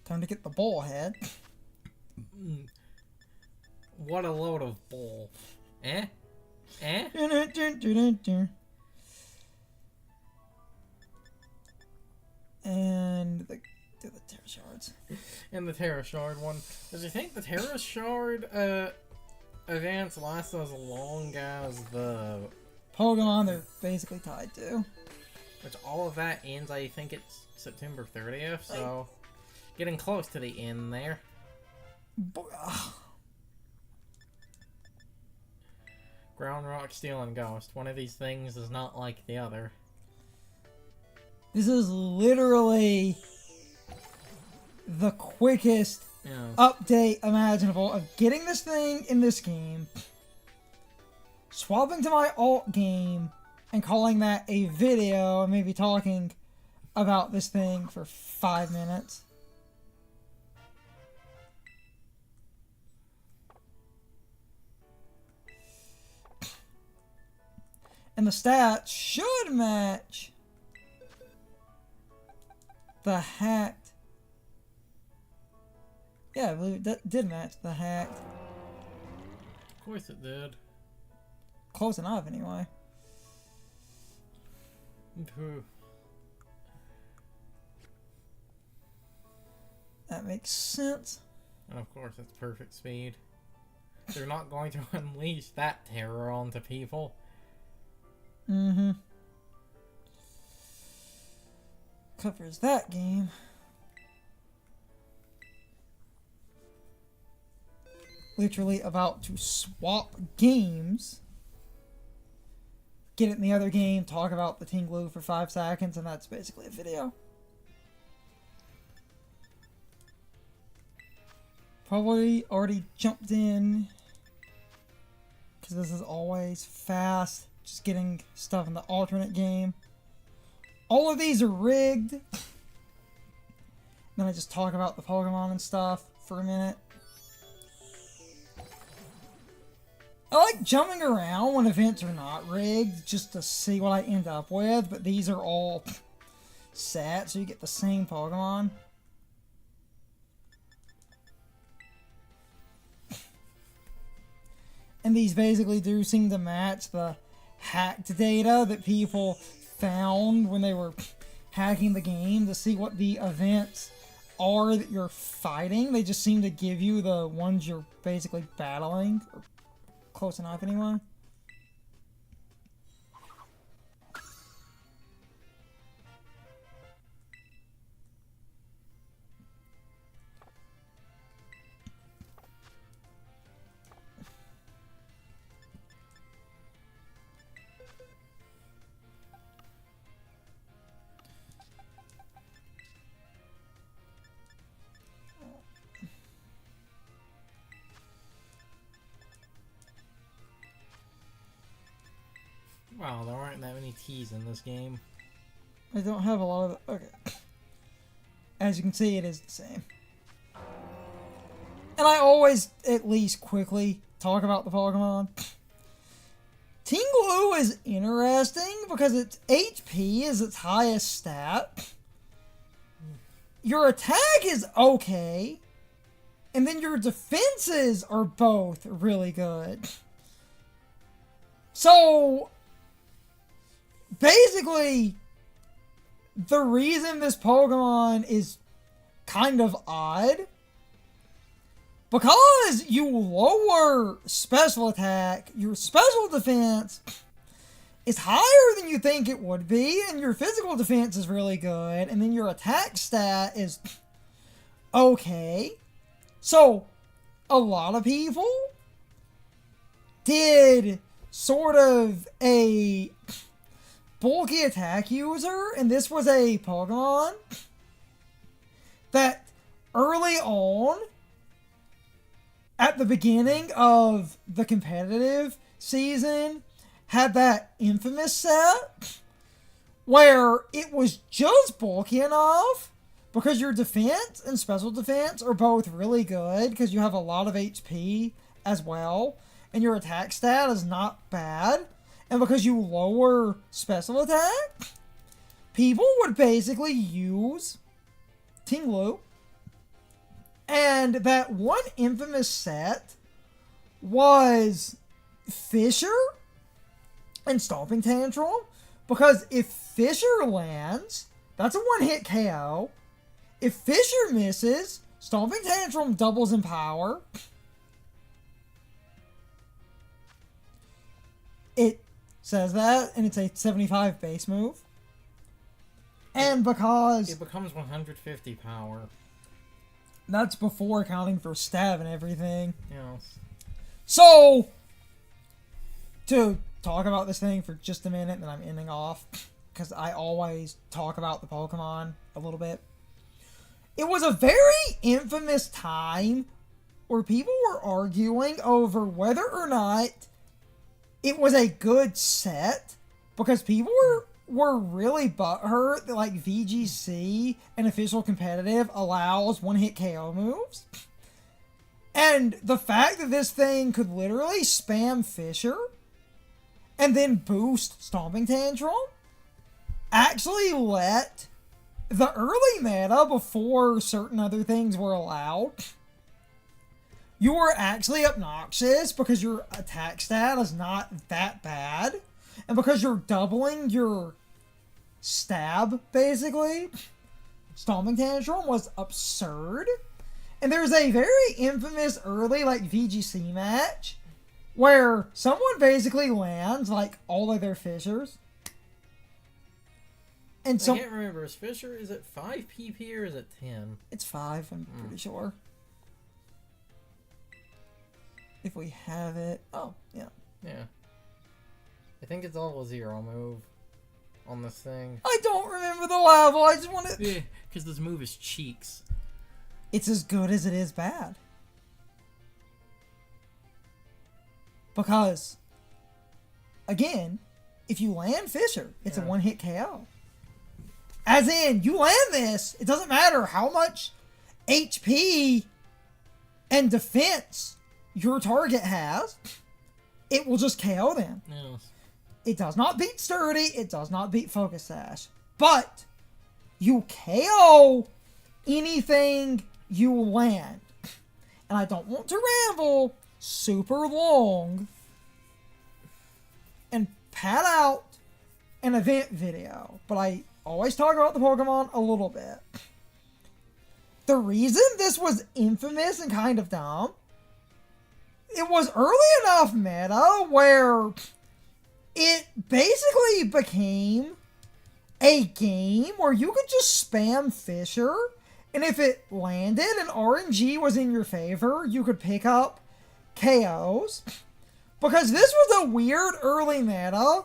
Time to get the ball head. What a load of bull. Eh? Eh? And the Terra Shards. And the Terra Shard one. Does you think the Terra Shard events last as long as the Pokemon they're basically tied to? Which all of that ends, I think it's September 30th, so getting close to the end there. Ground Rock, Steel, and Ghost. One of these things is not like the other. This is literally the quickest update imaginable of getting this thing in this game, swapping to my alt game, and calling that a video, and maybe talking about this thing for 5 minutes. And the stats should match the hacked. Yeah, I believe that did match the hacked. Of course it did. Close enough, anyway. That makes sense. And of course, it's perfect speed. They're not going to unleash that terror onto people. Mm-hmm. Covers that game. Literally about to swap games. Get it in the other game, talk about the Ting-Lu for 5 seconds, and that's basically a video. Probably already jumped in, because this is always fast, just getting stuff in the alternate game. All of these are rigged. Then I just talk about the Pokemon and stuff for a minute. I like jumping around when events are not rigged, just to see what I end up with, but these are all set, so you get the same Pokemon. And these basically do seem to match the hacked data that people found when they were hacking the game to see what the events are that you're fighting. They just seem to give you the ones you're basically battling. Or close enough, anyway. Wow, there aren't that many T's in this game. I don't have a lot of... Okay. As you can see, it is the same. And I always, at least quickly, talk about the Pokemon. Ting-Lu is interesting because its HP is its highest stat. Your attack is okay. And then your defenses are both really good. So... basically, the reason this Pokemon is kind of odd, because you lower special attack, your special defense is higher than you think it would be, and your physical defense is really good, and then your attack stat is okay. So, a lot of people did sort of a bulky attack user, and this was a Pokemon that early on, at the beginning of the competitive season, had that infamous set where it was just bulky enough because your defense and special defense are both really good because you have a lot of HP as well, and your attack stat is not bad. And because you lower special attack, people would basically use Ting-Lu And that one infamous set was Fisher and Stomping Tantrum. Because if Fisher lands, that's a one-hit KO. If Fisher misses, Stomping Tantrum doubles in power. It says that, and it's a 75 base move. And because... It becomes 150 power. That's before accounting for stab and everything. Yes. So, to talk about this thing for just a minute, and then I'm ending off, because I always talk about the Pokemon a little bit. It was a very infamous time where people were arguing over whether or not it was a good set, because people were really butthurt that like VGC and official competitive allows one-hit KO moves. And the fact that this thing could literally spam Fisher and then boost Stomping Tantrum actually let the early meta, before certain other things were allowed, you were actually obnoxious because your attack stat is not that bad. And because you're doubling your stab, basically, Stomping Tantrum was absurd. And there's a very infamous early, like, VGC match where someone basically lands, like, all of their Fishers. And so... I can't remember. Is Fisher, is it 5 PP or is it 10? It's 5, I'm pretty sure. If we have it... Oh, yeah. Yeah. I think it's all a 0 move on this thing. I don't remember the level, I just want to... Yeah, because this move is Cheeks. It's as good as it is bad. Because, again, if you land Fisher, it's a one-hit KO. As in, you land this, it doesn't matter how much HP and defense your target has, it will just KO them. Yes. It does not beat Sturdy, it does not beat Focus Sash. But, you KO anything you land. And I don't want to ramble super long and pad out an event video, but I always talk about the Pokemon a little bit. The reason this was infamous and kind of dumb, it was early enough meta where it basically became a game where you could just spam Fisher, and if it landed and RNG was in your favor, you could pick up KOs. Because this was a weird early meta,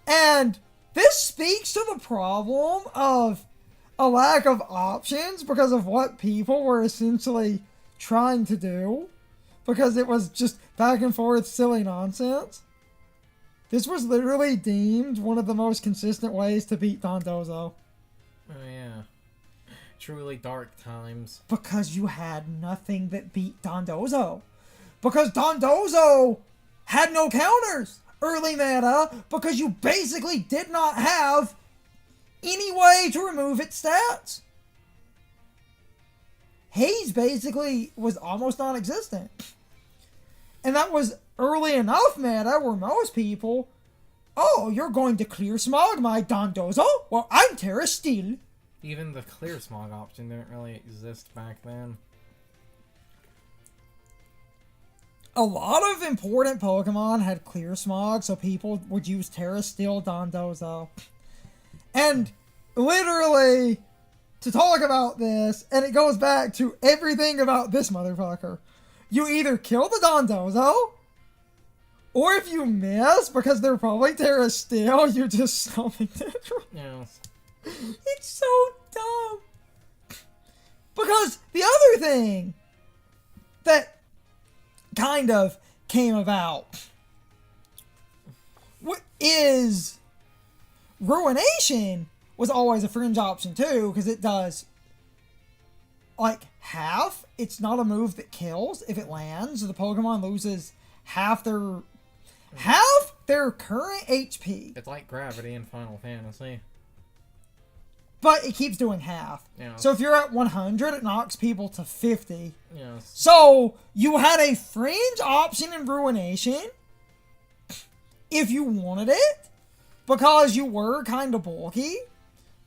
and this speaks to the problem of a lack of options because of what people were essentially trying to do. Because it was just back and forth silly nonsense. This was literally deemed one of the most consistent ways to beat Dondozo. Oh yeah. Truly dark times. Because you had nothing that beat Dondozo. Because Dondozo had no counters early meta, because you basically did not have any way to remove its stats. Haze basically was almost non-existent. And that was early enough meta where most people, oh, you're going to clear smog my Dondozo? Well, I'm Terra Steel. Even the clear smog option didn't really exist back then. A lot of important Pokemon had clear smog, so people would use Terra Steel Dondozo. And literally, to talk about this, and it goes back to everything about this motherfucker, you either kill the Dondozo, or if you miss, because they're probably Terra Steel, you just Stomping Tantrum. Yes. It's so dumb. Because the other thing that kind of came about is Ruination was always a fringe option too, because it does like half. It's not a move that kills if it lands. The Pokemon loses half their current HP. It's like gravity in Final Fantasy. But it keeps doing half. Yeah. So if you're at 100, it knocks people to 50. Yes. So, you had a fringe option in Ruination if you wanted it, because you were kind of bulky.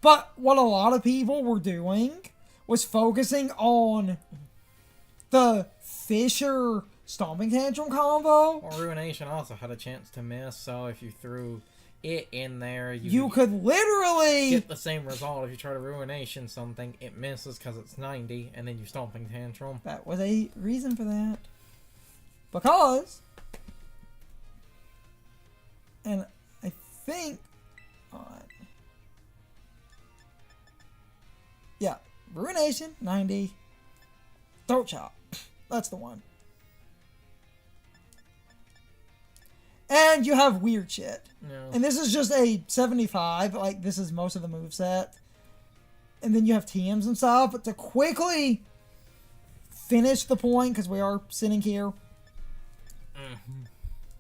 But what a lot of people were doing was focusing on the Fisher Stomping Tantrum combo. Well, Ruination also had a chance to miss, so if you threw it in there, You could literally get the same result. If you try to Ruination something, it misses because it's 90, and then you Stomping Tantrum. That was a reason for that. Because, and I think, yeah, Ruination, 90, Throat Chop. That's the one. And you have weird shit. No. And this is just a 75. Like, this is most of the moveset. And then you have TMs and stuff. But to quickly finish the point, because we are sitting here.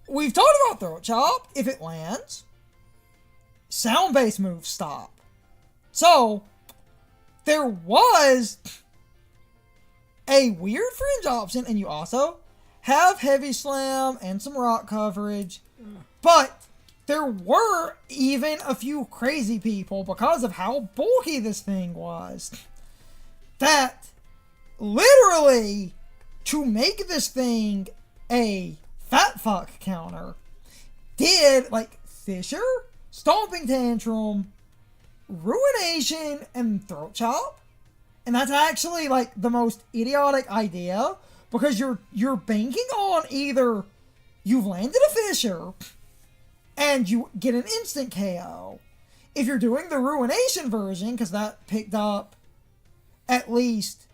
We've talked about Throat Chop. If it lands, sound-based moves stop. So, there was a weird fringe option, and you also have Heavy Slam and some rock coverage, but there were even a few crazy people, because of how bulky this thing was, that literally, to make this thing a fat fuck counter, did, like, Fisher, Stomping Tantrum, Ruination, and Throat Chop. And that's actually, like, the most idiotic idea, because you're banking on either you've landed a Fisher and you get an instant KO. If you're doing the Ruination version, because that picked up at least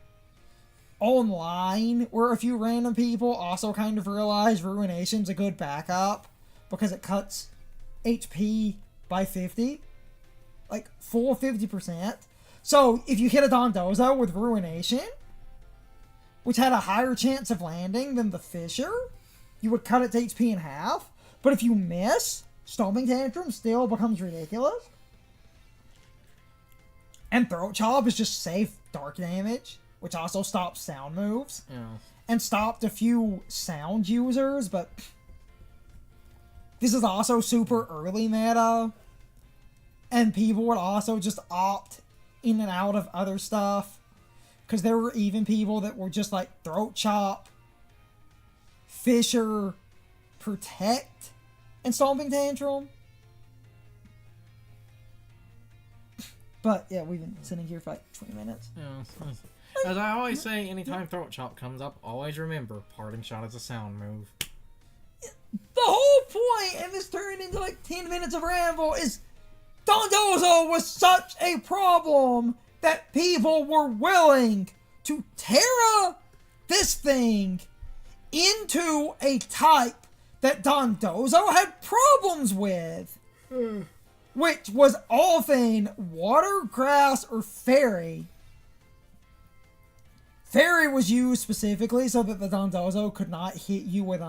online, where a few random people also kind of realize Ruination's a good backup because it cuts HP by 50. Like, full 50%. So, if you hit a Dondozo with Ruination, which had a higher chance of landing than the Fisher, you would cut its HP in half. But if you miss, Stomping Tantrum still becomes ridiculous. And Throat Chop is just safe dark damage, which also stops sound moves. Yeah. And stopped a few sound users, but this is also super early meta. And people would also just opt in and out of other stuff. Because there were even people that were just like Throat Chop, Fisher, Protect, and Stomping Tantrum. But yeah, we've been sitting here for like 20 minutes. Yeah. As I always say, anytime Throat Chop comes up, always remember, Parting Shot is a sound move. The whole point, and this turned into like 10 minutes of ramble, is Dondozo was such a problem that people were willing to Terra this thing into a type that Dondozo had problems with. Which was often Water, Grass, or Fairy. Fairy was used specifically so that the Dondozo could not hit you with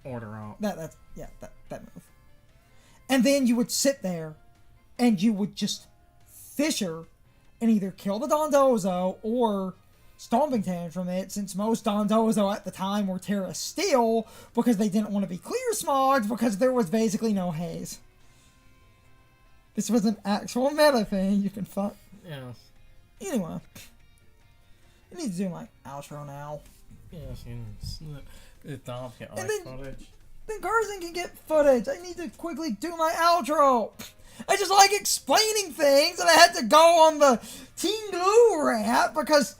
Order Up. that move. And then you would sit there and you would just Fisher and either kill the Dondozo or Stomping Tantrum it, since most Dondozo at the time were Terra Steel because they didn't want to be clear smogged because there was basically no haze. This was an actual meta thing you can fuck. Yes. Anyway. I need to do my outro now. Yes, you don't get And like then- footage. Then Carson can get footage. I need to quickly do my outro. I just like explaining things, and I had to go on the Ting-Lu rant because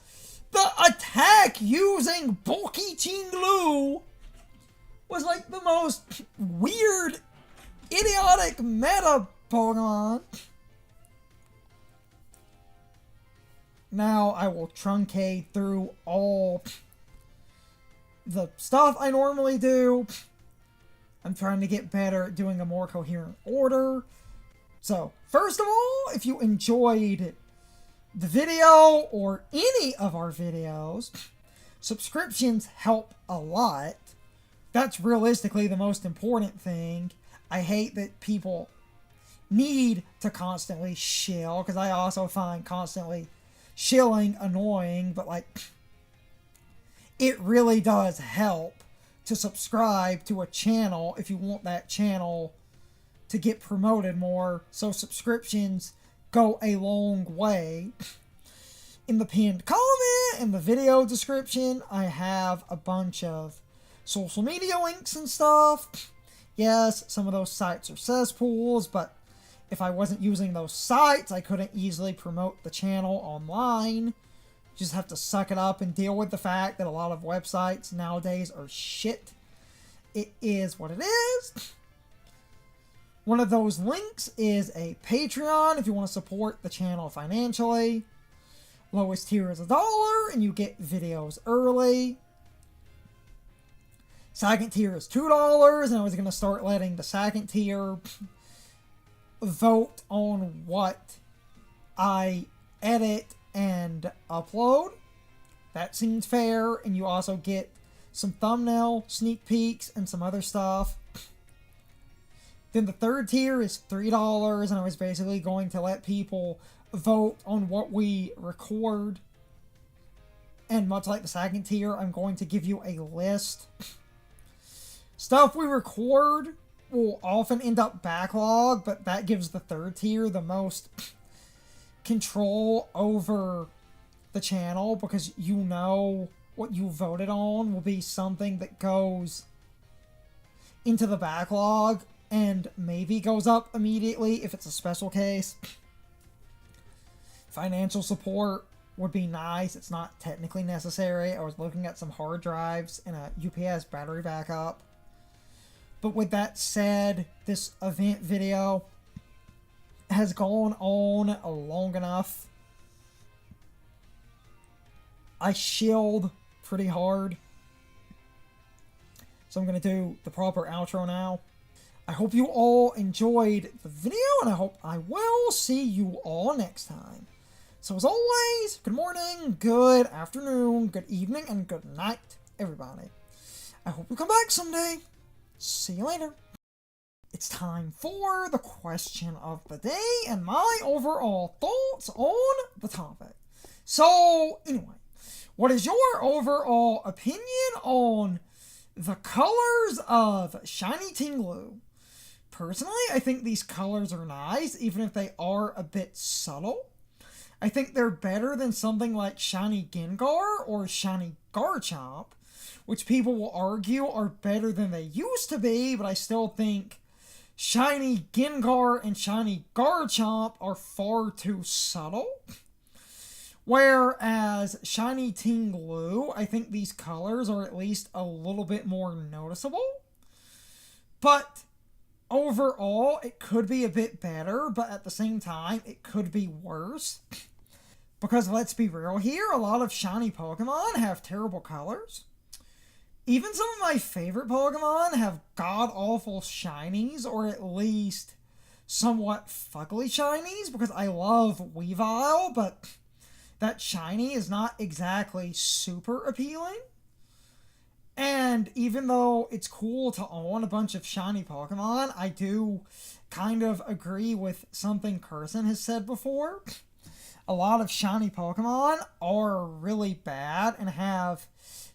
the attack using bulky Ting-Lu was like the most weird, idiotic meta Pokemon. Now I will truncate through all the stuff I normally do. I'm trying to get better at doing a more coherent order. So, first of all, if you enjoyed the video or any of our videos, subscriptions help a lot. That's realistically the most important thing. I hate that people need to constantly shill, because I also find constantly shilling annoying, but like, it really does help to subscribe to a channel if you want that channel to get promoted more. So subscriptions go a long way. In the pinned comment, in the video description, I have a bunch of social media links and stuff. Yes, some of those sites are cesspools, but if I wasn't using those sites, I couldn't easily promote the channel online. Just have to suck it up and deal with the fact that a lot of websites nowadays are shit. It is what it is. One of those links is a Patreon if you want to support the channel financially. Lowest tier is $1 and you get videos early. Second tier is $2 and I was going to start letting the second tier vote on what I edit and upload. That seems fair, and you also get some thumbnail sneak peeks and some other stuff. Then the third tier is $3 and I was basically going to let people vote on what we record. And much like the second tier, I'm going to give you a list. Stuff we record will often end up backlog, but that gives the third tier the most control over the channel because you know what you voted on will be something that goes into the backlog and maybe goes up immediately if it's a special case. Financial support would be nice. It's not technically necessary. I was looking at some hard drives and a UPS battery backup. But with that said, this event video has gone on long enough. I shilled pretty hard. So I'm going to do the proper outro now. I hope you all enjoyed the video, and I hope I will see you all next time. So as always, good morning, good afternoon, good evening, and good night, everybody. I hope you come back someday. See you later. It's time for the question of the day and my overall thoughts on the topic. So, anyway, what is your overall opinion on the colors of Shiny Ting-Lu? Personally, I think these colors are nice, even if they are a bit subtle. I think they're better than something like Shiny Gengar or Shiny Garchomp, which people will argue are better than they used to be, but I still think Shiny Gengar and Shiny Garchomp are far too subtle. Whereas Shiny Ting-Lu, I think these colors are at least a little bit more noticeable. But overall, it could be a bit better, but at the same time, it could be worse. Because let's be real here, a lot of shiny Pokemon have terrible colors. Even some of my favorite Pokemon have god-awful shinies, or at least somewhat fugly shinies, because I love Weavile, but that shiny is not exactly super appealing. And even though it's cool to own a bunch of shiny Pokemon, I do kind of agree with something Carson has said before. A lot of shiny Pokemon are really bad and have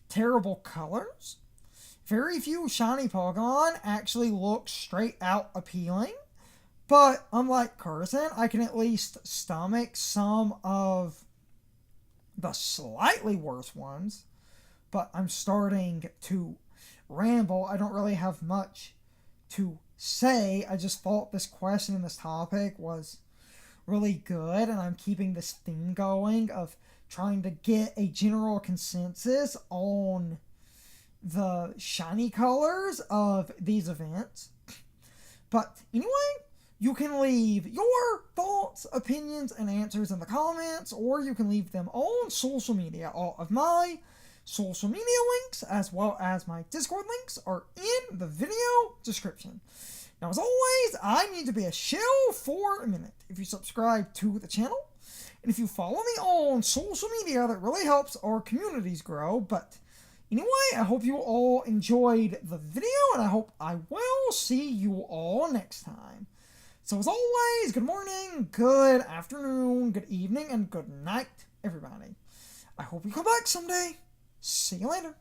terrible colors. Very few shiny Pokemon actually look straight out appealing. But unlike Carson, I can at least stomach some of the slightly worse ones. But I'm starting to ramble. I don't really have much to say. I just thought this question and this topic was really good, and I'm keeping this theme going of trying to get a general consensus on the shiny colors of these events. But anyway, you can leave your thoughts, opinions, and answers in the comments, or you can leave them on social media. All of my social media links, as well as my Discord links, are in the video description. Now, as always, I need to be a shill for a minute. If you subscribe to the channel, and if you follow me on social media, that really helps our communities grow. But anyway, I hope you all enjoyed the video, and I hope I will see you all next time. So as always, good morning, good afternoon, good evening, and good night, everybody. I hope you come back someday. See you later.